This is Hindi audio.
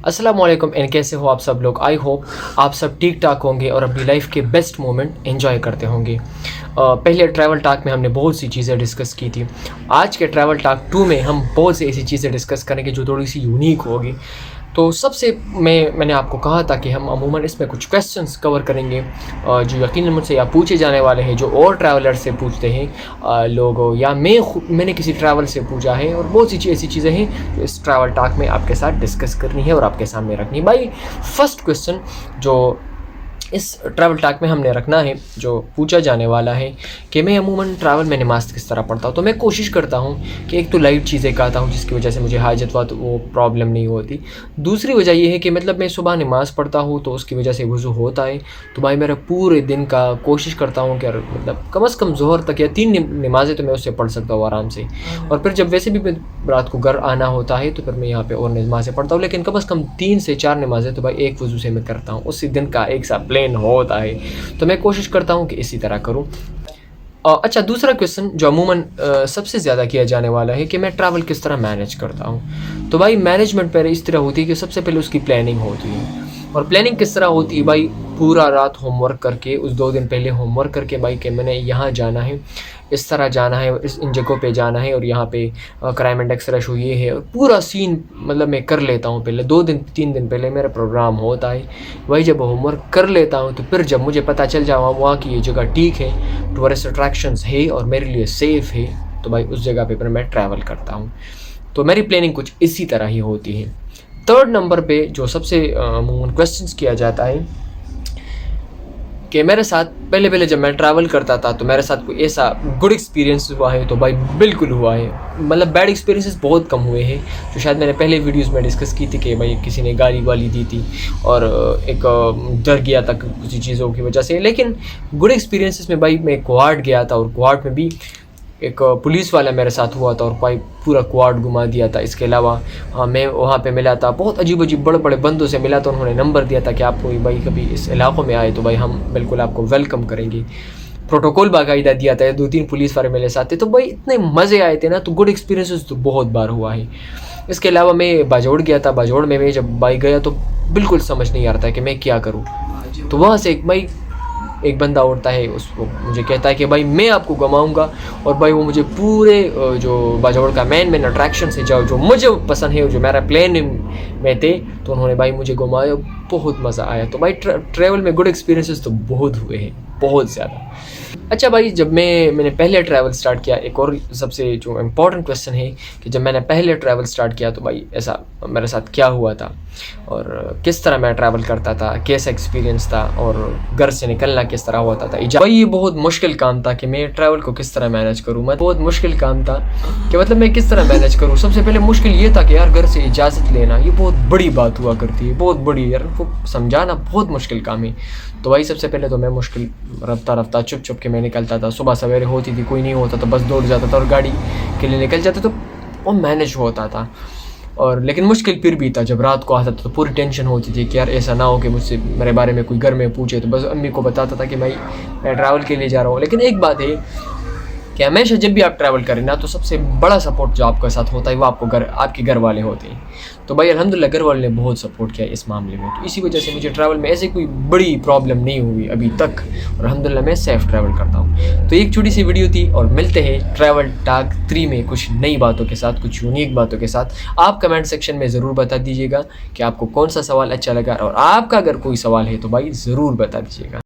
अस्सलामुअलैकुम एंड कैसे हो आप सब लोग। आई होप आप सब ठीक ठाक होंगे और अपनी लाइफ के बेस्ट मोमेंट एंजॉय करते होंगे। पहले ट्रैवल टॉक में हमने बहुत सी चीज़ें डिस्कस की थी। आज के ट्रैवल टॉक 2 में हम बहुत सी ऐसी चीज़ें डिस्कस करेंगे जो थोड़ी सी यूनिक होगी। तो सबसे मैंने आपको कहा था कि हम अमूमन इसमें कुछ क्वेश्चंस कवर करेंगे जो यकीनन मुझसे या पूछे जाने वाले हैं, जो और ट्रैवलर से पूछते हैं लोग, या मैंने किसी ट्रैवल से पूछा है। और बहुत सी ऐसी चीज़ें हैं जो इस ट्रैवल टॉक में आपके साथ डिस्कस करनी है और आपके सामने रखनी है। भाई फर्स्ट क्वेश्चन जो इस ट्रैवल टॉक में हमने रखना है, जो पूछा जाने वाला है कि मैं अमूमन ट्रैवल में नमाज़ किस तरह पढ़ता हूँ। तो मैं कोशिश करता हूँ कि एक तो लाइट चीज़ें कहता हूँ जिसकी वजह से मुझे हाजत व वो प्रॉब्लम नहीं होती। दूसरी वजह ये है कि मतलब मैं सुबह नमाज़ पढ़ता हूँ तो उसकी वजह से वज़ू होता है। तो भाई मेरा पूरे दिन का कोशिश करता हूँ कि मतलब कम से कम ज़ोहर तक या 3 नमाज़ें तो मैं उससे पढ़ सकता हूँ आराम से। और फिर जब वैसे भी रात को घर आना होता है तो फिर मैं यहाँ पे और नमाज़ें पढ़ता हूँ, लेकिन कम से कम 3 से 4 नमाज़ें तो भाई एक वज़ू से मैं करता हूँ। उसी दिन का एक सा प्लान होता है, तो मैं कोशिश करता हूँ कि इसी तरह करूँ। अच्छा, दूसरा क्वेश्चन जो अमूमन सबसे ज़्यादा किया जाने वाला है कि मैं ट्रैवल किस तरह मैनेज करता हूँ। तो भाई मैनेजमेंट पहले इस तरह होती है कि सबसे पहले उसकी प्लानिंग होती है। और प्लानिंग किस तरह होती है भाई, पूरा रात होमवर्क करके, उस 2 दिन पहले होमवर्क करके भाई कि मैंने यहाँ जाना है, इस तरह जाना है, इन जगहों पे जाना है, और यहाँ पे क्राइम इंडेक्स रश हुई है, और पूरा सीन मतलब मैं कर लेता हूँ। पहले 2 दिन 3 दिन पहले मेरा प्रोग्राम होता है। वही जब होमवर्क कर लेता हूँ तो फिर जब मुझे पता चल जाए वहाँ की ये जगह ठीक है, टूरिस्ट अट्रैक्शंस है और मेरे लिए सेफ़ है, तो भाई उस जगह पे फिर मैं ट्रैवल करता हूँ। तो मेरी प्लानिंग कुछ इसी तरह ही होती है। थर्ड नंबर पे जो सबसे अमूमन क्वेश्चंस किया जाता है कि मेरे साथ पहले जब मैं ट्रैवल करता था तो मेरे साथ कोई ऐसा गुड एक्सपीरियंस हुआ है। तो भाई बिल्कुल हुआ है, मतलब बैड एक्सपीरियंसेस बहुत कम हुए हैं, जो शायद मैंने पहले वीडियोस में डिस्कस की थी कि भाई किसी ने गाली वाली दी थी और एक डर गया था कुछ चीज़ों की वजह से। लेकिन गुड एक्सपीरियंसेस में भाई मैं क्वाड गया था और क्वाड में भी एक पुलिस वाला मेरे साथ हुआ था और भाई पूरा क्वाड घुमा दिया था। इसके अलावा मैं वहाँ पे मिला था, बहुत अजीब बड़े बड़े बंदों से मिला था। उन्होंने नंबर दिया था कि आप कोई भाई कभी इस इलाक़ों में आए तो भाई हम बिल्कुल आपको वेलकम करेंगे। प्रोटोकॉल बाकायदा दिया था। 2-3 पुलिस वाले मेरे साथ थे, तो भाई इतने मज़े आए थे ना। तो गुड एक्सपीरियंसेस तो बहुत बार हुआ है। इसके अलावा मैं बाजोड़ गया था। बाजोड़ में मैं जब बाइक गया तो बिल्कुल समझ नहीं आ रहा था कि मैं क्या करूँ। तो वहाँ से एक बंदा उठता है, उसको मुझे कहता है कि भाई मैं आपको घुमाऊंगा। और भाई वो मुझे पूरे जो बाजौड़ का मेन अट्रैक्शन से जो मुझे पसंद है, जो मेरा प्लान में थे, तो उन्होंने भाई मुझे घुमाया, बहुत मज़ा आया। तो भाई ट्रैवल में गुड एक्सपीरियंसेस तो बहुत हुए हैं, बहुत ज़्यादा। अच्छा भाई, जब मैंने पहले ट्रैवल स्टार्ट किया, एक और सबसे जो इम्पोर्टेंट क्वेश्चन है कि जब मैंने पहले ट्रैवल स्टार्ट किया तो भाई ऐसा मेरे साथ क्या हुआ था और किस तरह मैं ट्रैवल करता था, कैसा एक्सपीरियंस था और घर से निकलना किस तरह होता था। भाई ये बहुत मुश्किल काम था कि मैं ट्रैवल को किस तरह मैनेज करूँ। बहुत मुश्किल काम था कि मतलब मैं किस तरह मैनेज करूँ। सबसे पहले मुश्किल ये था कि यार घर से इजाज़त लेना ये बहुत बड़ी बात हुआ करती है, बहुत बड़ी, यार वो समझाना बहुत मुश्किल काम है। तो भाई सबसे पहले तो मैं मुश्किल रफ्ता चुप के मैं निकलता था। सुबह सवेरे होती थी, कोई नहीं होता तो बस दौड़ जाता था और गाड़ी के लिए निकल जाता, तो वो मैनेज होता था। और लेकिन मुश्किल फिर भी था जब रात को आता था तो पूरी टेंशन होती थी कि यार ऐसा ना हो कि मुझसे मेरे बारे में कोई घर में पूछे। तो बस अम्मी को बताता था कि भाई मैं ट्रैवल के लिए जा रहा हूँ। लेकिन एक बात है कि हमेशा जब भी आप ट्रैवल करें ना, तो सबसे बड़ा सपोर्ट जो आपके साथ होता है वो आपके घर वाले होते हैं। तो भाई अल्हम्दुलिल्लाह घर वाले ने बहुत सपोर्ट किया इस मामले में। तो इसी वजह से मुझे ट्रैवल में ऐसे कोई बड़ी प्रॉब्लम नहीं हुई अभी तक, और अल्हम्दुलिल्लाह मैं सेफ़ ट्रैवल करता हूँ। तो एक छोटी सी वीडियो थी, और मिलते हैं ट्रैवल टॉक 3 में कुछ नई बातों के साथ, कुछ यूनिक बातों के साथ। आप कमेंट सेक्शन में ज़रूर बता दीजिएगा कि आपको कौन सा सवाल अच्छा लगा, और आपका अगर कोई सवाल है तो भाई ज़रूर बता दीजिएगा।